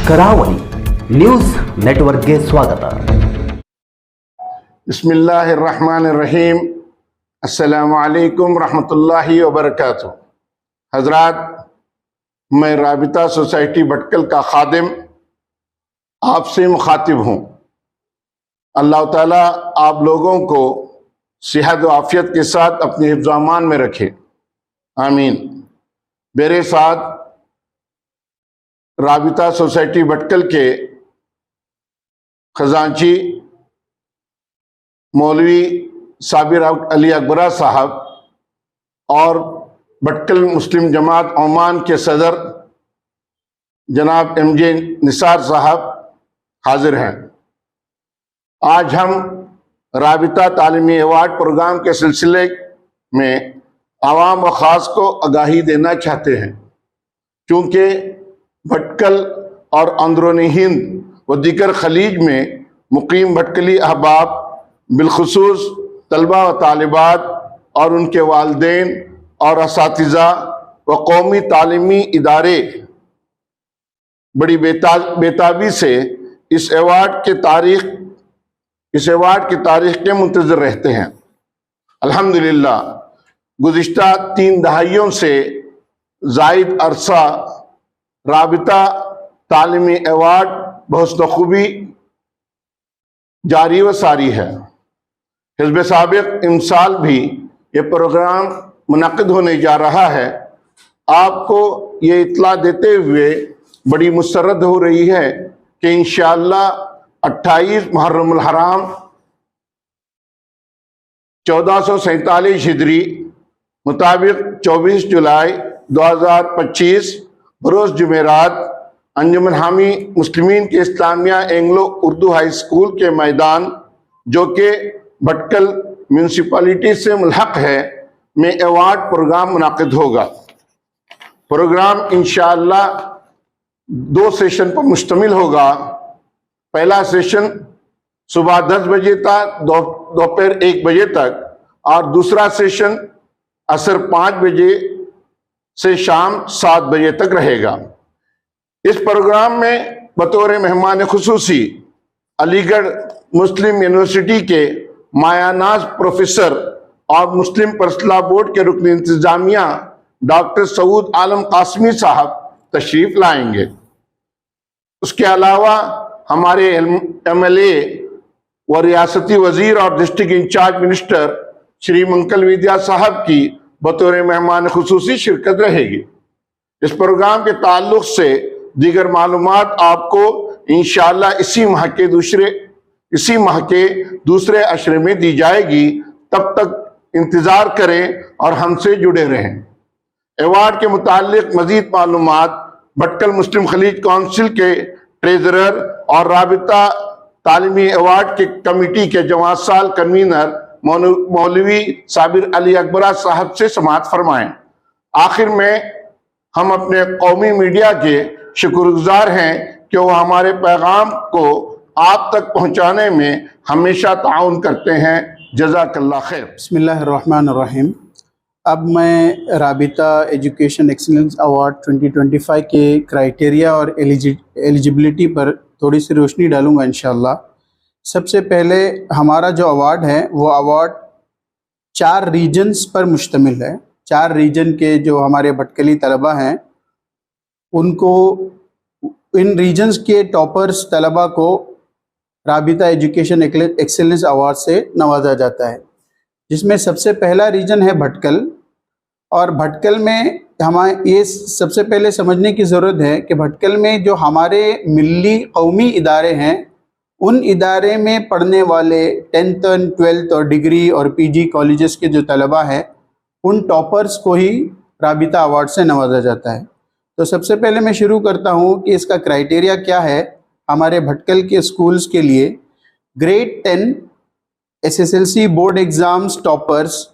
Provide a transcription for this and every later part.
ಕರಾವಳಿ ನ್ಯೂಸ್ ನೆಟ್ವರ್ಕ್ಗೆ ಸ್ವಾಗತ. बिस्मिल्लाहिर्रहमानिर्रहीम. अस्सलामुअलैकुम रहमतुल्लाहि व बरकातुहू. हजरात, मैं राबिता सोसाइटी भटकल का खादिम आपसे मुखातिब हूँ. अल्लाह ताला आप लोगों को सेहत व आफियत के साथ अपने हिफ्ज़-ओ-अमान में रखे, आमीन. मेरे साथ राबिता सोसाइटी भटकल के खजांची मौलवी साबिर अली अकबरा साहब और भटकल मुस्लिम जमात ओमान के सदर जनाब MJ निसार साहब हाजिर हैं. आज हम राबिता तालीमी अवार्ड प्रोग्राम के सिलसिले में आवाम व ख़ास को आगाही देना चाहते हैं, क्योंकि भटकल और अंदरूनी हिंद व दीगर खलीज में मुकीम भटकली अहबाब, बिलखुसूस तलबा व तालिबात और उनके वालिदैन और असातिज़ा व कौमी तालीमी इदारे बड़ी बेताबी से इस अवार्ड की तारीख के मुंतज़िर रहते हैं. अल्हम्दुलिल्लाह गुज़िश्ता 3 दहाइयों से ज़ायद अरसा राबिता तालीमी अवार्ड बहुत खूबी जारी व सारी है. हिज़्ब साबिक़ इमसाल भी ये प्रोग्राम मुनक़िद होने जा रहा है. आपको ये इत्तला देते हुए बड़ी मुसर्रत हो रही है कि इंशाअल्लाह 28 मुहर्रमुल हराम 1447 हिजरी मुताबिक 24 जुलाई 2025 बरोज़ जुमेरात अंजुमन हामी मुस्लिमीन के Islamia Anglo Urdu high school के मैदान, जो कि भटकल म्यूनसिपलिटी से मुल्हक है, में अवार्ड प्रोग्राम मुनाकिद होगा. प्रोग्राम इंशाअल्लाह 2 सेशन पर मुश्तमिल होगा. पहला सेशन सुबह 10 बजे तक, दोपहर 1 बजे तक, और दूसरा सेशन असर 5 बजे से शाम 7 बजे तक रहेगा. इस प्रोग्राम में बतौर मेहमान खुसूसी अलीगढ़ मुस्लिम यूनिवर्सिटी के मायानाज प्रोफेसर और मुस्लिम पर्सनल बोर्ड के रुकन इंतजामिया डॉक्टर सऊद आलम कासमी साहब तशरीफ लाएंगे. उसके अलावा हमारे MLA व रियासती वजीर और district in charge minister Shri Mankal विद्या साहब की बतौर मेहमान खुसूसी शिरकत रहेगी. इस प्रोग्राम के ताल्लुक से दीगर मालूमात आपको इंशाअल्लाह इसी माह के दूसरे अशरे में दी जाएगी. तब तक इंतज़ार करें और हमसे जुड़े रहें. अवार्ड के मुताल्लिक मज़ीद मालूमात भटकल मुस्लिम खलीज काउंसिल के ट्रेजरर और राबिता तालीमी अवार्ड के कमेटी के जवाब साल कन्वीनर मौलवी साबिर अली अकबरा साहब से समाअत फरमाएं. आखिर में हम अपने कौमी मीडिया के शुक्रगुजार हैं कि वो हमारे पैगाम को आप तक पहुंचाने में हमेशा ताउन करते हैं. जज़ाकल्लाह खैर. बिस्मिल्लाहिर्रहमानिर्रहीम. अब मैं राबिता एजुकेशन एक्सीलेंस अवार्ड 2025 के क्राइटेरिया और एलिजिबिलिटी पर थोड़ी सी रोशनी डालूंगा इंशाअल्लाह. सबसे पहले हमारा जो अवार्ड है वो अवार्ड 4 रीजन्स पर मुश्तमिल है. 4 रीजन के जो हमारे भटकली तलबा हैं उनको, इन रीजन्स के टॉपर्स तलबा को राबिता एजुकेशन एक्सेलेंस अवार्ड से नवाजा जाता है, जिसमें सबसे पहला रीजन है भटकल. और भटकल में हमारे ये सबसे पहले समझने की ज़रूरत है कि भटकल में जो हमारे मिल्ली कौमी इदारे हैं, उन इदारे में पढ़ने वाले 10th और 12th और डिग्री और PG कॉलेजेस के जो तलबा हैं, उन टॉपर्स को ही राबिता अवार्ड से नवाजा जाता है. तो सबसे पहले मैं शुरू करता हूँ कि इसका क्राइटेरिया क्या है. हमारे भटकल के स्कूल्स के लिए grade 10 SSLC board exams toppers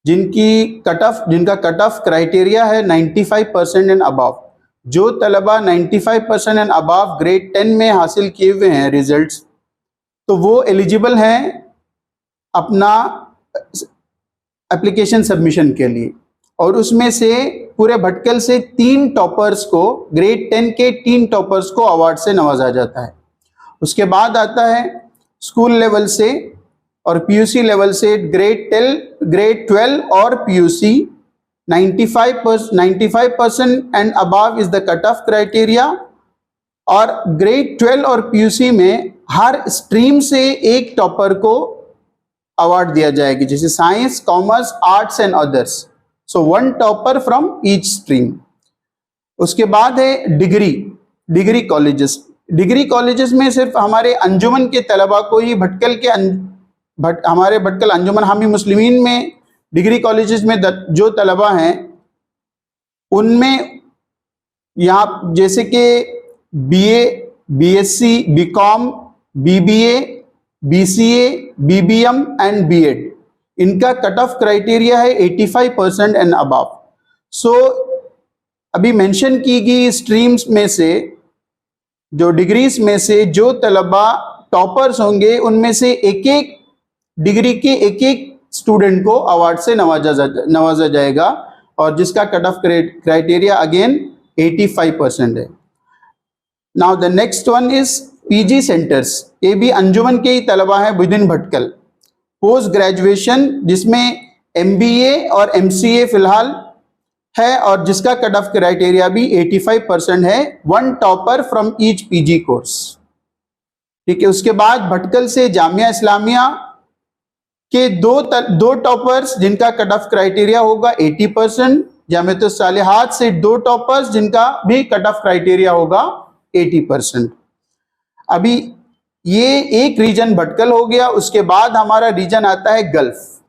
जिनका कट ऑफ क्राइटेरिया है 95% एंड अबव, जो तलबा 95% एंड अबव ग्रेड 10 में हासिल किए हुए हैं रिजल्ट्स, तो वो एलिजिबल हैं अपना एप्लीकेशन सबमिशन के लिए. और उसमें से पूरे भटकल से 3 टॉपर्स को, ग्रेड 10 के 3 टॉपर्स को अवार्ड से नवाजा जाता है। उसके बाद आता है स्कूल लेवल से और पीयूसी लेवल से ग्रेड 12 और PUC 95% and above is the cut off criteria. और ग्रेड 12 और पीयूसी में हर स्ट्रीम से एक टॉपर को अवार्ड दिया जाएगी, जैसे science, commerce, arts and others. So 1 topper from each stream. उसके बाद है डिग्री कॉलेजेस। डिग्री कॉलेजेस में सिर्फ हमारे अंजुमन के तलबा को ही हमारे भटकल अंजुमन हामी मुस्लिमीन में डिग्री कॉलेजेस में जो तलबा हैं उनमें यहाँ जैसे कि BA, BSc, BCom, BBA, BCA, BBM and BEd, इनका कट ऑफ क्राइटेरिया है 85% एंड अबव। सो अभी मेंशन की गई स्ट्रीम्स में से, जो डिग्रीज में से जो तलबा टॉपर्स होंगे उनमें से एक एक डिग्री के एक स्टूडेंट को अवार्ड से नवाजा जाएगा और जिसका कट ऑफ क्राइटेरिया अगेन 85% है। Now the next one is PG centres. ये भी अंजुमन के ही तलबा है with in Bhatkal. Post graduation जिसमें एमबीए और एमसीए फिलहाल है और जिसका कट ऑफ क्राइटेरिया भी 85% है, 1 topper from each PG course. ठीक है। उसके बाद भटकल से जामिया इस्लामिया के दो टॉपर्स जिनका कट ऑफ क्राइटेरिया होगा 80%, जामिया सालिहात से 2 टॉपर्स जिनका भी कट ऑफ क्राइटेरिया होगा 80%। अभी ये एक रीजन भटकल हो गया। उसके बाद हमारा रीजन आता है गल्फ।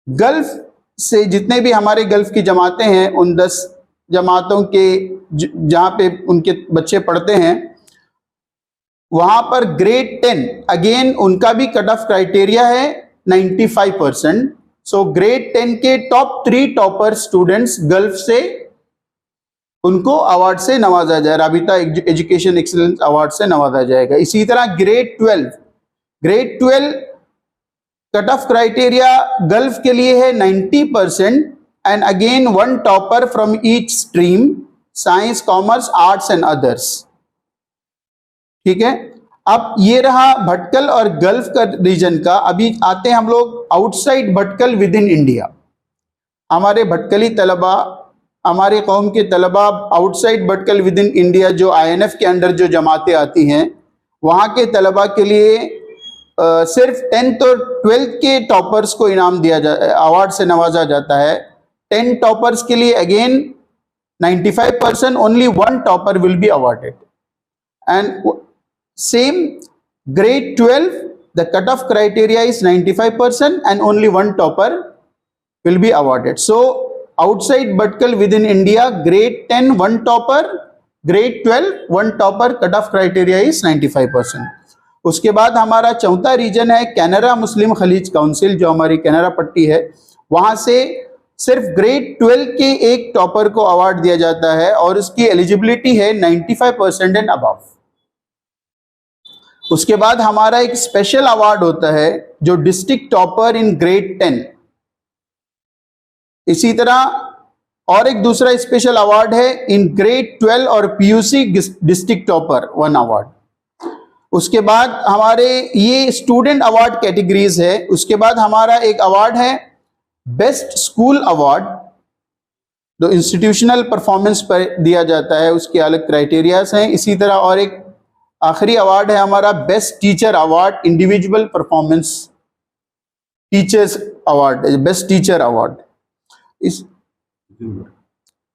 गल्फ से जितने भी हमारे गल्फ की जमातें हैं, उन 10 जमातों के जहां पे उनके बच्चे पढ़ते हैं, वहां पर ग्रेड 10 अगेन उनका भी कट ऑफ क्राइटेरिया है 95%। सो ग्रेड 10 के टॉप 3 टॉपर स्टूडेंट्स गल्फ से, उनको अवार्ड से नवाजा जाए, राबिता एजुकेशन एक्सीलेंस अवार्ड से नवाजा जाएगा। इसी तरह grade 12 cut off criteria gulf के लिए है 90% and again 1 topper from each stream, science, commerce, arts and others. ठीक है। अब ये रहा भटकल और गल्फ का रीजन का। अभी आते हैं हम लोग outside Bhatkal with in India. हमारे भटकली तलबा, हमारे कौम के तलबा outside Bhatkal with in India, जो आईएनएफ के अंडर जो जमातें आती हैं, वहाँ के तलबा के लिए सिर्फ 10th और 12th के टॉपर्स को इनाम दिया अवार्ड से नवाजा जाता है। 10 टॉपर्स के लिए again 95%, only 1 topper will be awarded. And same grade 12 the cut off criteria is 95% and only 1 topper will be awarded. So outside Bhatkal with in India, grade 10 1 topper, grade 12 1 topper, cut off criteria is 95%। उसके बाद हमारा चौथा reason है कैनरा मुस्लिम खलीज council, जो हमारी कैनरा पट्टी है। वहां से सिर्फ ग्रेड 12 के एक टॉपर को अवार्ड दिया जाता है और उसकी एलिजिबिलिटी है 95% एंड अबव। उसके बाद हमारा एक स्पेशल अवार्ड होता है जो डिस्ट्रिक्ट टॉपर इन ग्रेड 10। इसी तरह और एक दूसरा स्पेशल अवार्ड है इन ग्रेड 12 और पीयूसी डिस्ट्रिक्ट टॉपर 1 अवार्ड। उसके बाद हमारे ये स्टूडेंट अवार्ड कैटेगरीज है। उसके बाद हमारा एक अवार्ड है बेस्ट स्कूल अवार्ड, जो इंस्टीट्यूशनल परफॉर्मेंस पर दिया जाता है, उसके अलग क्राइटेरियाज हैं। इसी तरह और एक आखिरी अवार्ड है हमारा best teacher award, individual performance teachers award, best teacher award.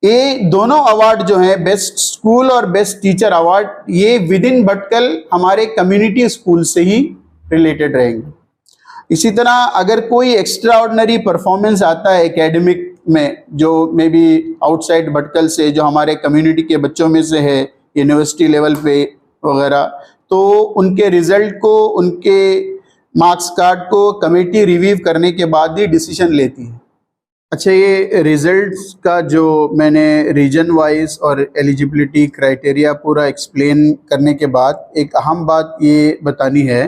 ये दोनों अवार्ड जो हैं, बेस्ट स्कूल और बेस्ट टीचर अवार्ड, ये विद इन भटकल हमारे कम्युनिटी स्कूल से ही रिलेटेड रहेंगे। इसी तरह अगर कोई एक्स्ट्रा ऑर्डिनरी परफॉर्मेंस आता है एकेडमिक में, जो मे बी आउटसाइड भटकल से, जो हमारे कम्युनिटी के बच्चों में से है यूनिवर्सिटी लेवल पे वगैरह, तो उनके रिजल्ट को, उनके मार्क्स कार्ड को कमेटी रिव्यू करने के बाद ही डिसीजन लेती है। अच्छा, ये रिजल्ट्स का जो मैंने रीजन वाइज और एलिजिबिलिटी क्राइटेरिया पूरा एक्सप्लेन करने के बाद एक अहम बात ये बतानी है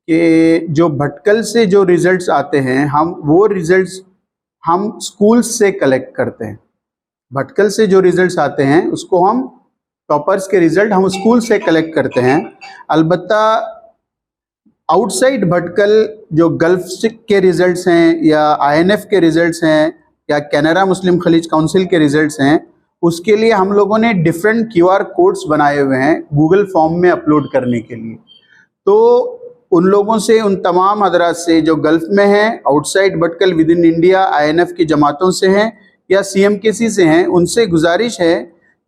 कि जो भटकल से जो रिजल्ट्स आते हैं, हम वो रिजल्ट्स हम स्कूल से कलेक्ट करते हैं। भटकल से जो रिजल्ट्स आते हैं उसको हम टॉपर्स के रिजल्ट हम स्कूल से कलेक्ट करते हैं। अलबत्ता आउटसाइड भटकल जो गल्फ के रिजल्ट्स हैं या INF के रिजल्ट्स हैं या कैनरा मुस्लिम खलीज काउंसिल के रिजल्ट्स हैं, उसके लिए हम लोगों ने डिफरेंट QR कोड्स बनाए हुए हैं गूगल फॉर्म में अपलोड करने के लिए। तो उन लोगों से, उन तमाम हजरात से जो गल्फ में हैं, outside Bhatkal with in India INF की जमातों से हैं या CMKC से हैं, उनसे गुजारिश है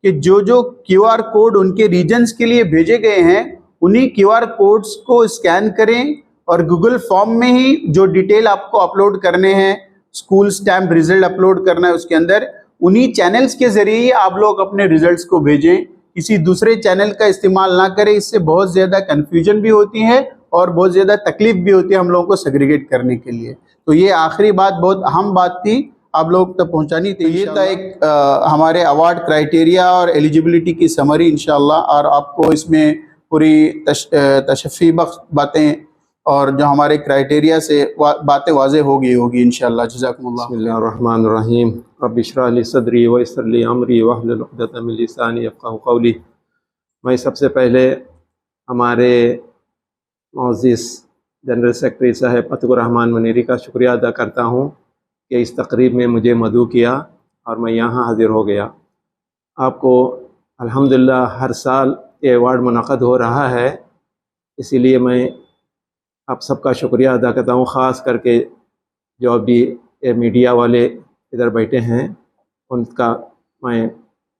कि जो जो QR कोड उनके रीजन्स के लिए भेजे गए हैं उन्हीं QR कोड्स को स्कैन करें और गूगल फॉर्म में ही जो डिटेल आपको अपलोड करने हैं, स्कूल स्टैम्प रिजल्ट अपलोड करना है उसके अंदर, उन्हीं चैनल्स के जरिए ही आप लोग अपने रिजल्ट्स को भेजें। किसी दूसरे चैनल का इस्तेमाल ना करें, इससे बहुत ज़्यादा कन्फ्यूजन भी होती है और बहुत ज़्यादा तकलीफ भी होती है हम लोगों को सेग्रीगेट करने के लिए। तो ये आखिरी बात बहुत अहम बात थी, आप लोग तक पहुंचानी थी। ये था एक हमारे अवार्ड क्राइटेरिया और एलिजिबिलिटी की समरी इंशाल्लाह, और आपको इसमें पूरी तशफ़ी बख्श बातें और जो हमारे क्राइटेरिया से बातें वाज़े होगी इंशाल्लाह। जज़ाकुमुल्लाह। बिस्मिल्लाहिर्रहमानिर्रहीम। रब्बि इश्रह ली सदरी व यस्सिर ली अमरी वहलुल उक़दतम मिन लिसानी यफ़क़हू क़ौली। मैं सबसे पहले हमारे मोअज़्ज़िज़ जनरल सेक्रेटरी साहब अतकुर रहमान मुनीरी का शुक्रिया अदा करता हूँ कि इस तकरीब में मुझे मदऊ किया और मैं यहाँ हाज़िर हो गया। आपको अल्हम्दुलिल्लाह हर साल ये अवार्ड मुनक़द हो रहा है, इसीलिए मैं आप सबका शुक्रिया अदा करता हूँ। ख़ास करके जो अभी मीडिया वाले इधर बैठे हैं उनका मैं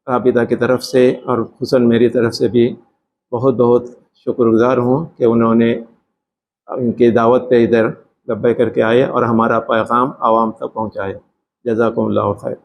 राबिता की तरफ से और खुसूसन मेरी तरफ से भी बहुत बहुत शुक्रगुज़ार हूँ कि उन्होंने इनकी दावत पे इधर लब्बैक करके आए और हमारा पैगाम आवाम तक पहुँचाए। जज़ाकुमुल्लाहु खैर।